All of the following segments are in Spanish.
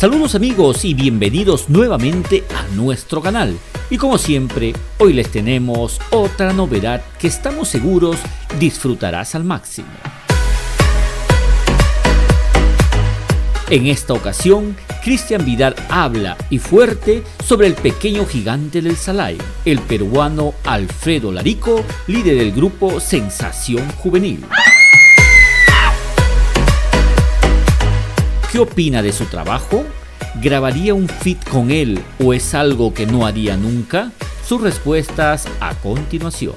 Saludos amigos y bienvenidos nuevamente a nuestro canal. Y como siempre, hoy les tenemos otra novedad que estamos seguros disfrutarás al máximo. En esta ocasión, Cristian Vidal habla y fuerte sobre el pequeño gigante del Salai, el peruano Alfredo Larico, líder del grupo Sensación Juvenil. ¿Qué opina de su trabajo? ¿Grabaría un feat con él o es algo que no haría nunca? Sus respuestas a continuación.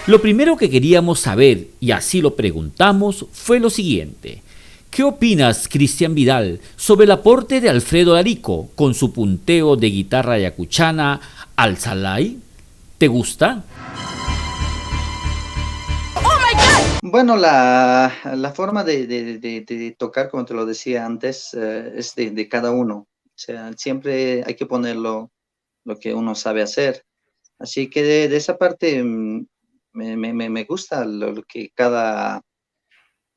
Lo primero que queríamos saber, y así lo preguntamos, fue lo siguiente. ¿Qué opinas, Cristian Vidal, sobre el aporte de Alfredo Larico con su punteo de guitarra ayacuchana al Salai? ¿Te gusta? Bueno, la forma de tocar, como te lo decía antes, es de cada uno. O sea, siempre hay que poner lo que uno sabe hacer. Así que de esa parte me gusta lo que cada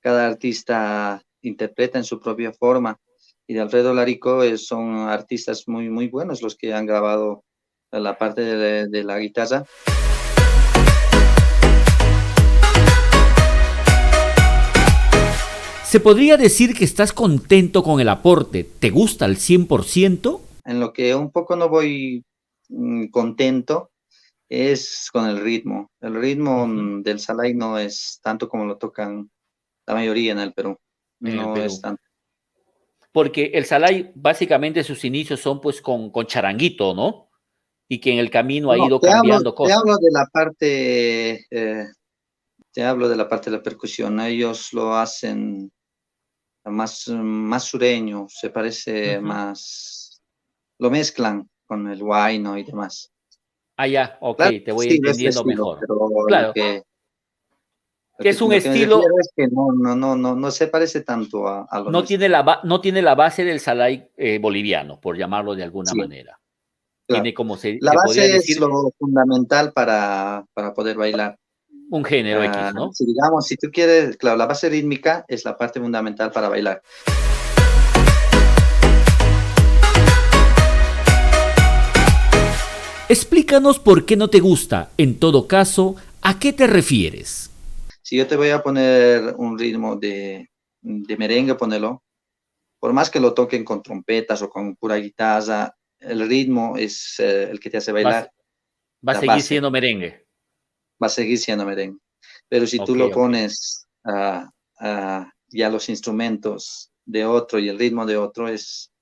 artista interpreta en su propia forma. Y de Alfredo Larico son artistas muy buenos los que han grabado la parte de la guitarra. ¿Se podría decir que estás contento con el aporte? ¿Te gusta al 100%? En lo que un poco no voy contento es con el ritmo. El ritmo del Salai no es tanto como lo tocan la mayoría en el Perú. No es tanto. Porque el Salai, básicamente sus inicios son pues con charanguito, ¿no? Y que en el camino ha ido cambiando cosas. Te hablo de la parte, te hablo de la parte de la percusión. Ellos lo hacen más sureño, se parece más, lo mezclan con el huayno y demás. Ah, ya, ok, claro, te voy sí, entendiendo estilo, mejor. Pero claro. que es un estilo. Es que no se parece tanto a lo no tiene la base del Salai boliviano, por llamarlo de alguna manera. Claro. Tiene como la base es lo fundamental para poder bailar. Un género X, ¿no? Si tú quieres, claro, la base rítmica es la parte fundamental para bailar. Explícanos por qué no te gusta. En todo caso, ¿a qué te refieres? Si yo te voy a poner un ritmo de merengue, ponelo. Por más que lo toquen con trompetas o con pura guitarra, el ritmo es el que te hace bailar. Va a seguir siendo merengue. Va a seguir siendo merengue. Pero si tú lo pones ya los instrumentos de otro y el ritmo de otro, es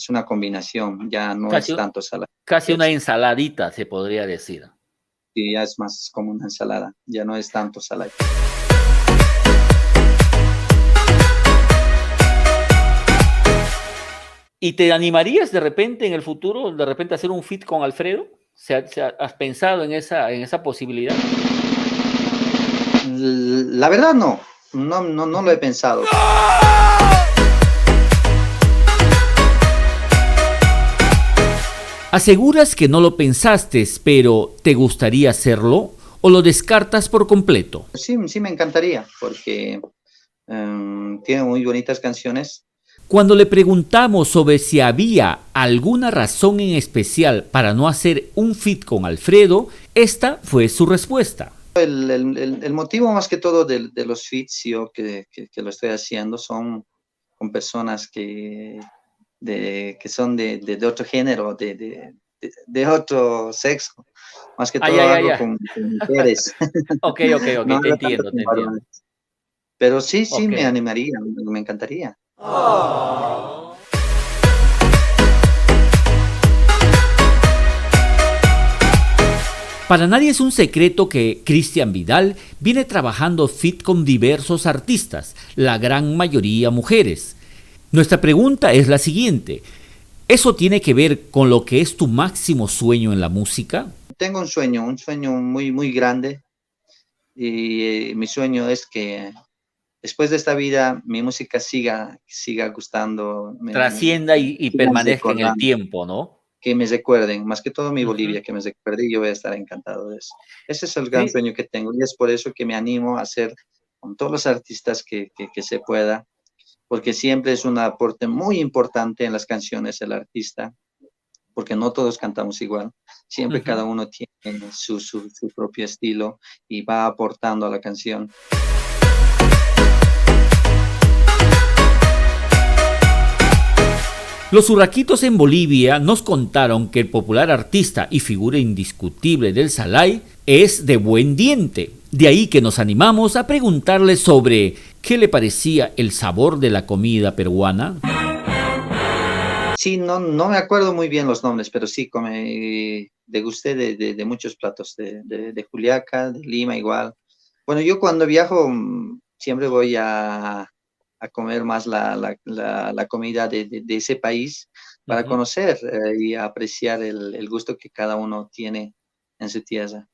una combinación, ya no es tanto salada. Casi una ensaladita, se podría decir. Sí, ya es más como una ensalada, ya no es tanto salada. ¿Y te animarías de repente en el futuro, de repente a hacer un feat con Alfredo? ¿Has pensado en esa posibilidad? La verdad no lo he pensado. ¿Aseguras que no lo pensaste, pero te gustaría hacerlo o lo descartas por completo? Sí me encantaría, porque tiene muy bonitas canciones. Cuando le preguntamos sobre si había alguna razón en especial para no hacer un feat con Alfredo, esta fue su respuesta. El motivo más que todo de los feats yo que lo estoy haciendo son con personas que son de otro género, de otro sexo, más que todo con mujeres. Ok, no, te entiendo. Pero sí, me animaría, me encantaría. Para nadie es un secreto que Cristian Vidal viene trabajando feat con diversos artistas, la gran mayoría mujeres. Nuestra pregunta es la siguiente: ¿eso tiene que ver con lo que es tu máximo sueño en la música? Tengo un sueño muy grande, y mi sueño es que después de esta vida mi música siga gustando. Trascienda y permanezca en el tiempo, ¿no? Que me recuerden, más que todo mi Bolivia, que me recuerde, y yo voy a estar encantado de eso. Ese es el gran sueño que tengo, y es por eso que me animo a hacer con todos los artistas que se pueda, porque siempre es un aporte muy importante en las canciones del artista, porque no todos cantamos igual, siempre cada uno tiene su propio estilo y va aportando a la canción. Los urraquitos en Bolivia nos contaron que el popular artista y figura indiscutible del Salai es de buen diente. De ahí que nos animamos a preguntarle sobre qué le parecía el sabor de la comida peruana. Sí, no me acuerdo muy bien los nombres, pero sí, degusté de muchos platos, de Juliaca, de Lima igual. Bueno, yo cuando viajo siempre voy a comer más la comida de ese país para conocer y apreciar el gusto que cada uno tiene en su tierra.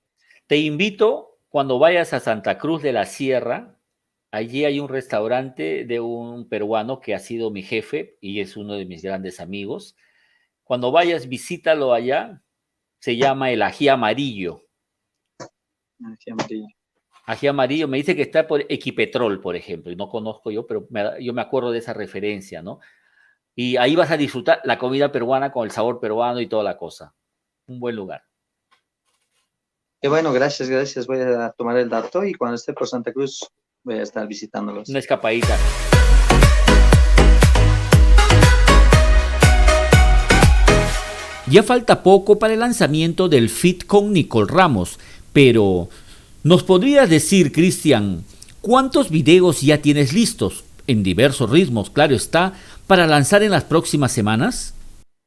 Te invito cuando vayas a Santa Cruz de la Sierra. Allí hay un restaurante de un peruano que ha sido mi jefe y es uno de mis grandes amigos. Cuando vayas, visítalo allá. Se llama el Ají Amarillo. Ají amarillo. Ají Amarillo, me dice que está por Equipetrol, por ejemplo, y no conozco yo, pero yo me acuerdo de esa referencia, ¿no? Y ahí vas a disfrutar la comida peruana con el sabor peruano y toda la cosa. Un buen lugar. Qué bueno, gracias. Voy a tomar el dato y cuando esté por Santa Cruz voy a estar visitándolos. Una escapadita. Ya falta poco para el lanzamiento del feat con Nicole Ramos, pero ¿nos podrías decir, Cristian, cuántos videos ya tienes listos, en diversos ritmos, claro está, para lanzar en las próximas semanas?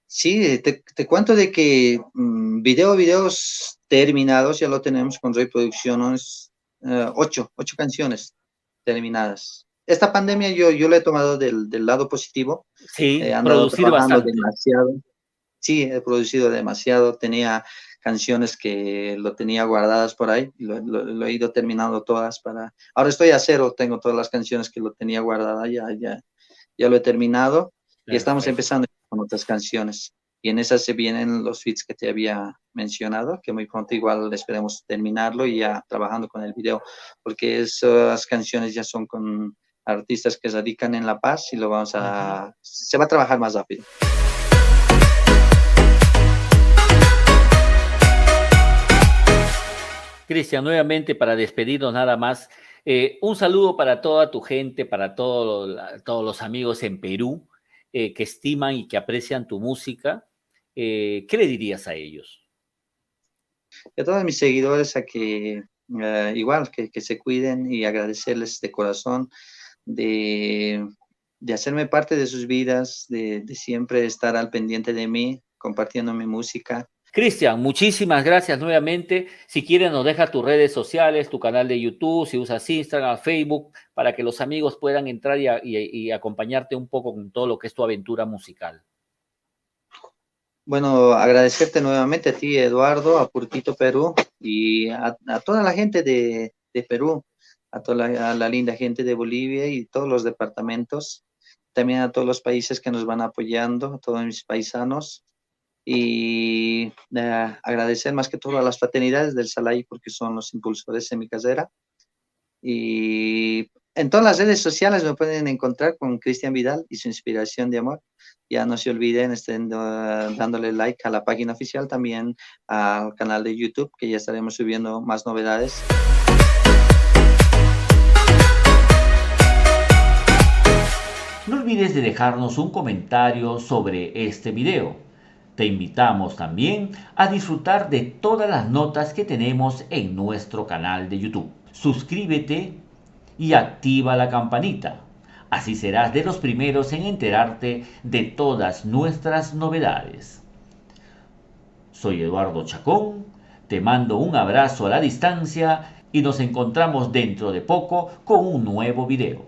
Sí, te cuento de que videos terminados ya lo tenemos con Rey Producciones, 8 canciones terminadas. Esta pandemia yo la he tomado del lado positivo, Sí, he andado producir trabajando bastante. demasiado. Sí, he producido demasiado, tenía canciones que lo tenía guardadas por ahí, lo he ido terminando todas ahora estoy a cero, tengo todas las canciones que lo tenía guardadas, ya lo he terminado y estamos Perfecto. empezando con otras canciones. Y en esas se vienen los feats que te había mencionado, que muy pronto igual esperemos terminarlo y ya trabajando con el video, porque esas canciones ya son con artistas que radican en La Paz y se va a trabajar más rápido. Cristian, nuevamente para despedirnos nada más, un saludo para toda tu gente, para todos los amigos en Perú que estiman y que aprecian tu música. ¿Qué le dirías a ellos? Y a todos mis seguidores a que igual que se cuiden y agradecerles de corazón de hacerme parte de sus vidas, de siempre estar al pendiente de mí, compartiendo mi música. Cristian, muchísimas gracias nuevamente. Si quieres, nos deja tus redes sociales, tu canal de YouTube, si usas Instagram, Facebook, para que los amigos puedan entrar y acompañarte un poco con todo lo que es tu aventura musical. Bueno, agradecerte nuevamente a ti, Eduardo, a Purquito Perú y a toda la gente de Perú, a la linda gente de Bolivia y todos los departamentos, también a todos los países que nos van apoyando, a todos mis paisanos. Y agradecer más que todo a las fraternidades del Salai porque son los impulsores de mi carrera. Y en todas las redes sociales me pueden encontrar con Cristian Vidal y su inspiración de amor. Ya no se olviden, estén dándole like a la página oficial, también al canal de YouTube, que ya estaremos subiendo más novedades. No olvides de dejarnos un comentario sobre este video. Te invitamos también a disfrutar de todas las notas que tenemos en nuestro canal de YouTube. Suscríbete y activa la campanita. Así serás de los primeros en enterarte de todas nuestras novedades. Soy Eduardo Chacón, te mando un abrazo a la distancia y nos encontramos dentro de poco con un nuevo video.